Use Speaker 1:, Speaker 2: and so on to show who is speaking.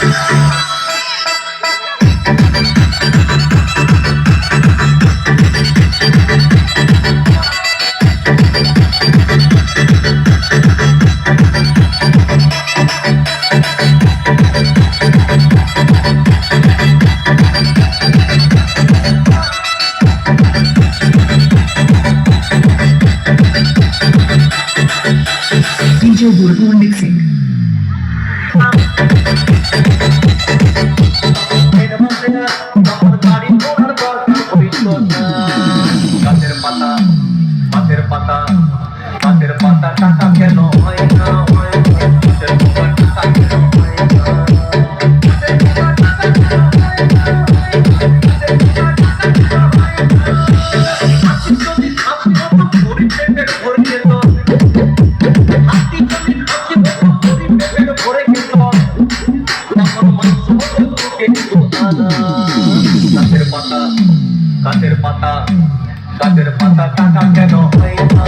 Speaker 1: DJ Bulbul Mixing.
Speaker 2: গাছের পাতা টাকা কেন হয় না গাছের পাতা টাকা কেন হয় না